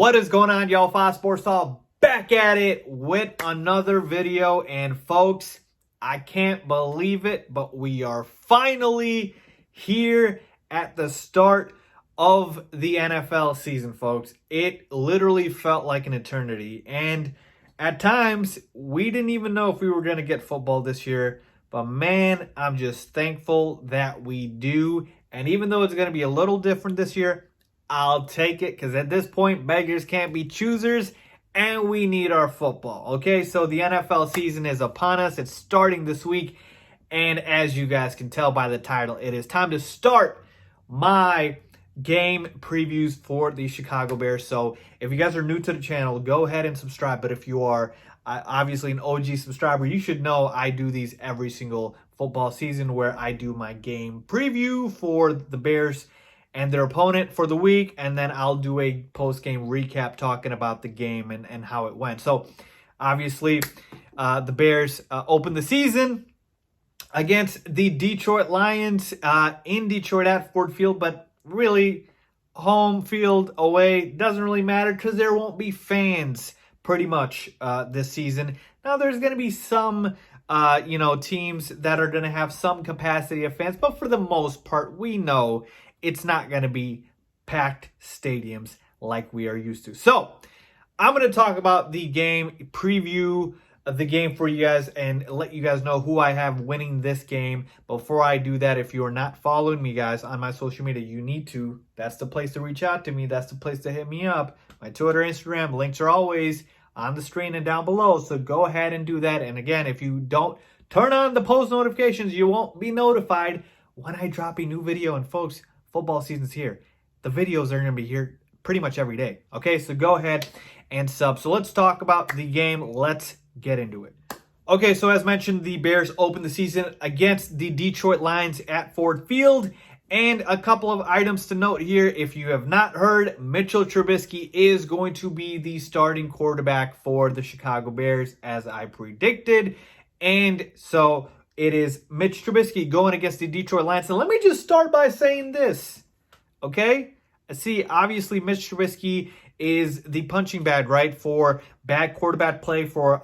What is going on, y'all? FaizSportsTalk back at it with another video. And folks, I can't believe it, but we are finally here at the start of the NFL season, folks. It literally felt like an eternity. And at times, we didn't even know if we were going to get football this year. But man, I'm just thankful that we do. And even though it's going to be a little different this year, I'll take it, because at this point, beggars can't be choosers, and we need our football. Okay, so the NFL season is upon us. It's starting this week, and as you guys can tell by the title, it is time to start my game previews for the Chicago Bears. So if you guys are new to the channel, go ahead and subscribe. But if you are obviously an OG subscriber, you should know I do these every single football season, where I do my game preview for the Bears and their opponent for the week, and then I'll do a post-game recap talking about the game and how it went. So, obviously, the Bears opened the season against the Detroit Lions in Detroit at Ford Field, but really, home field, away, doesn't really matter because there won't be fans pretty much this season. Now, there's going to be some teams that are going to have some capacity of fans, but for the most part, we know it's not going to be packed stadiums like we are used to. So, I'm going to talk about the game, preview of the game for you guys, and let you guys know who I have winning this game. Before I do that, if you are not following me, guys, on my social media, you need to. That's the place to reach out to me. That's the place to hit me up. My Twitter, Instagram, links are always on the screen and down below. So, go ahead and do that. And again, if you don't turn on the post notifications, you won't be notified when I drop a new video. And folks, football season's here. The videos are going to be here pretty much every day. Okay, so go ahead and sub. So let's talk about the game. Let's get into it. Okay, so as mentioned, the Bears opened the season against the Detroit Lions at Ford Field. And a couple of items to note here. If you have not heard, Mitchell Trubisky is going to be the starting quarterback for the Chicago Bears, as I predicted. And so it is Mitch Trubisky going against the Detroit Lions. And let me just start by saying this, okay? See, obviously, Mitch Trubisky is the punching bag, right, for bad quarterback play for,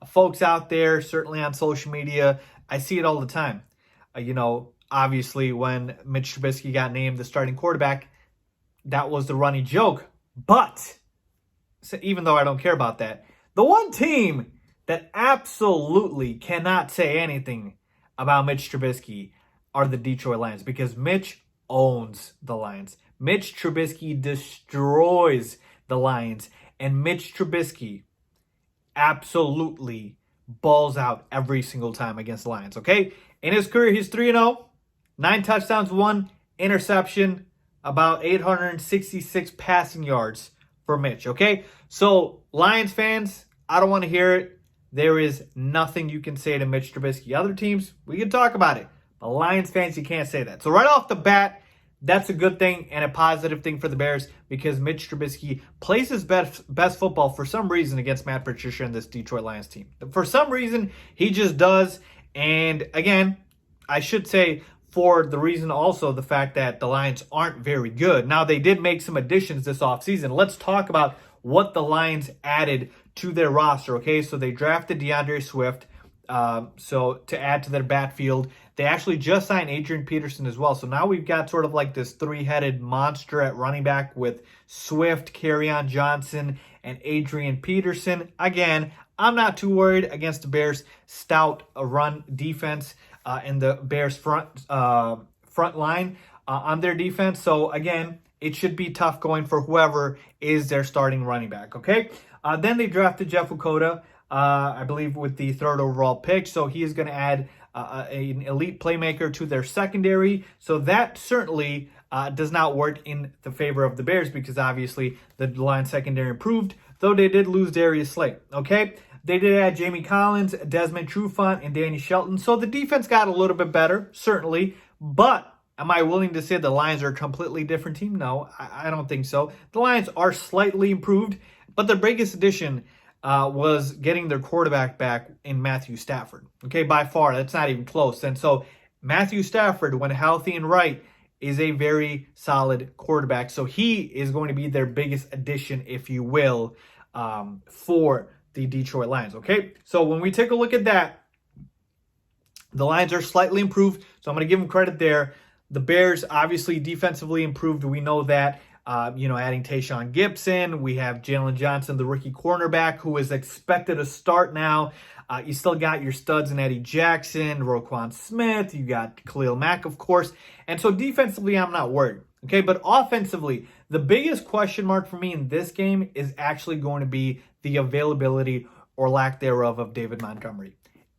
folks out there, certainly on social media. I see it all the time. Obviously, when Mitch Trubisky got named the starting quarterback, that was the running joke. But, even though I don't care about that, the one team that absolutely cannot say anything about Mitch Trubisky are the Detroit Lions, because Mitch owns the Lions. Mitch Trubisky destroys the Lions, and Mitch Trubisky absolutely balls out every single time against the Lions, okay? In his career, he's 3-0, 9 touchdowns, 1 interception, about 866 passing yards for Mitch, okay? So, Lions fans, I don't want to hear it. There is nothing you can say to Mitch Trubisky. Other teams, we can talk about it. But Lions fans, you can't say that. So right off the bat, that's a good thing and a positive thing for the Bears, because Mitch Trubisky plays his best football for some reason against Matt Patricia and this Detroit Lions team. For some reason, he just does. And again, I should say, for the reason also the fact that the Lions aren't very good. Now, they did make some additions this offseason. Let's talk about what the Lions added to their roster, okay? So they drafted DeAndre Swift, so to add to their backfield. They actually just signed Adrian Peterson as well. So now we've got sort of like this three-headed monster at running back with Swift, Kerryon Johnson, and Adrian Peterson. Again, I'm not too worried against the Bears' stout run defense and the Bears' front line on their defense. So again, it should be tough going for whoever is their starting running back, okay? Then they drafted Jeff Okudah, I believe, with the 3rd overall pick. So he is going to add an elite playmaker to their secondary. So that certainly does not work in the favor of the Bears, because obviously the Lions secondary improved, though they did lose Darius Slay, okay? They did add Jamie Collins, Desmond Trufant, and Danny Shelton. So the defense got a little bit better, certainly. But am I willing to say the Lions are a completely different team? No, I don't think so. The Lions are slightly improved, but the biggest addition was getting their quarterback back in Matthew Stafford. Okay, by far, that's not even close. And so Matthew Stafford, when healthy and right, is a very solid quarterback. So he is going to be their biggest addition, if you will, for the Detroit Lions. Okay, so when we take a look at that, the Lions are slightly improved, so I'm going to give them credit there. The Bears obviously defensively improved. We know that. Adding Tayshaun Gibson. We have Jalen Johnson, the rookie cornerback, who is expected to start now. You still got your studs in Eddie Jackson, Roquan Smith. You got Khalil Mack, of course. And so defensively, I'm not worried. Okay, but offensively, the biggest question mark for me in this game is actually going to be the availability or lack thereof of David Montgomery.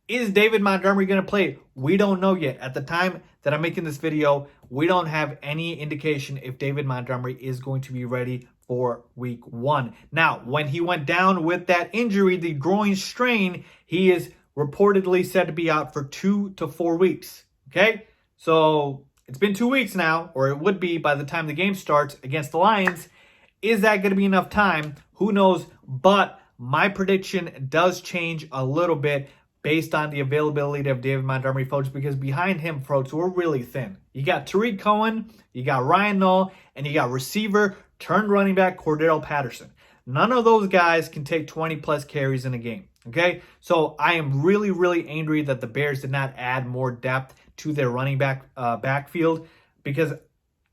Is David Montgomery going to play? We don't know yet. At the time that I'm making this video, we don't have any indication if David Montgomery is going to be ready for week 1. Now, when he went down with that injury, the groin strain, he is reportedly said to be out for 2 to 4 weeks. Okay? So it's been 2 weeks now, or it would be by the time the game starts against the Lions. Is that going to be enough time? Who knows? But my prediction does change a little bit based on the availability of David Montgomery, folks, because behind him, folks, we're really thin. You got Tariq Cohen, you got Ryan Nall, and you got receiver turned running back Cordell Patterson. None of those guys can take 20-plus carries in a game, okay? So I am really, really angry that the Bears did not add more depth to their running back backfield, because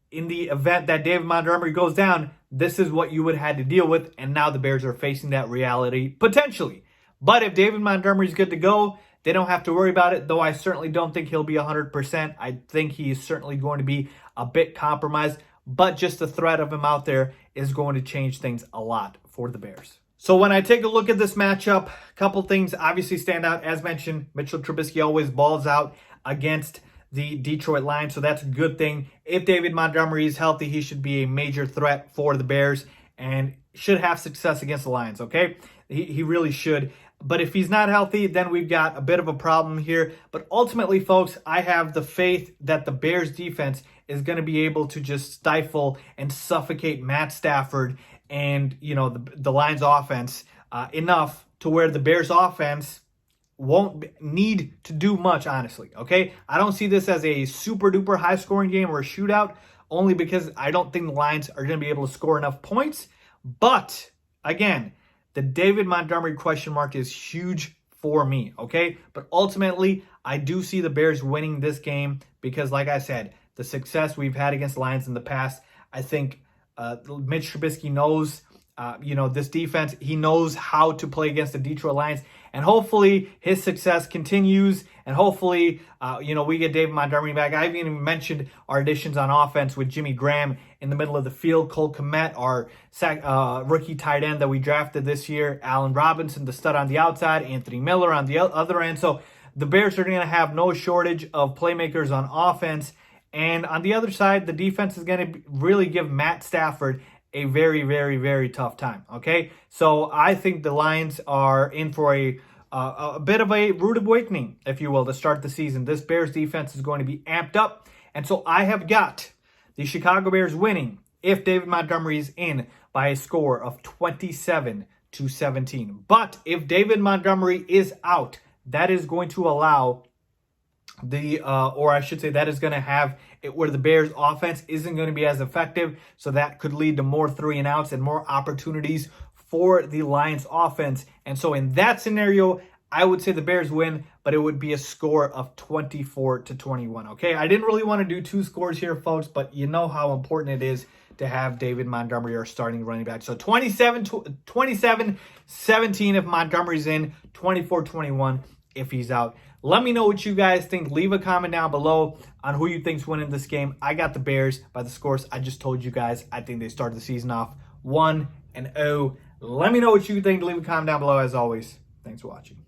in the event that David Montgomery goes down, this is what you would have had to deal with, and now the Bears are facing that reality, potentially. But if David Montgomery's good to go, they don't have to worry about it, though I certainly don't think he'll be 100%. I think he's certainly going to be a bit compromised, but just the threat of him out there is going to change things a lot for the Bears. So when I take a look at this matchup, a couple things obviously stand out. As mentioned, Mitchell Trubisky always balls out against the Detroit Lions, so that's a good thing. If David Montgomery is healthy, he should be a major threat for the Bears and should have success against the Lions, okay? He really should. But if he's not healthy, then we've got a bit of a problem here. But ultimately, folks, I have the faith that the Bears defense is going to be able to just stifle and suffocate Matt Stafford and, the Lions offense enough to where the Bears offense won't need to do much, honestly, okay? I don't see this as a super-duper high-scoring game or a shootout, only because I don't think the Lions are going to be able to score enough points. But, again, the David Montgomery question mark is huge for me, okay? But ultimately, I do see the Bears winning this game because, like I said, the success we've had against the Lions in the past, I think Mitch Trubisky knows, this defense. He knows how to play against the Detroit Lions. And hopefully his success continues. And hopefully, we get David Montgomery back. I've even mentioned our additions on offense with Jimmy Graham in the middle of the field, Cole Kmet, our rookie tight end that we drafted this year, Allen Robinson, the stud on the outside, Anthony Miller on the other end. So the Bears are going to have no shortage of playmakers on offense. And on the other side, the defense is going to really give Matt Stafford a very, very, very tough time, okay? So I think the Lions are in for a bit of a rude awakening, if you will, to start the season. This Bears defense is going to be amped up. And so I have got the Chicago Bears winning if David Montgomery is in by a score of 27-17. But if David Montgomery is out, that is going to allow that is going to have it where the Bears offense isn't going to be as effective. So that could lead to more 3-and-outs and more opportunities for the Lions offense. And so in that scenario, I would say the Bears win, but it would be a score of 24-21. Okay, I didn't really want to do 2 scores here, folks, but you know how important it is to have David Montgomery, our starting running back. So 27-17 if Montgomery's in, 24-21 if he's out. Let me know what you guys think. Leave a comment down below on who you think's winning this game. I got the Bears by the scores I just told you guys. I think they started the season off 1-0. Let me know what you think. Leave a comment down below as always. Thanks for watching.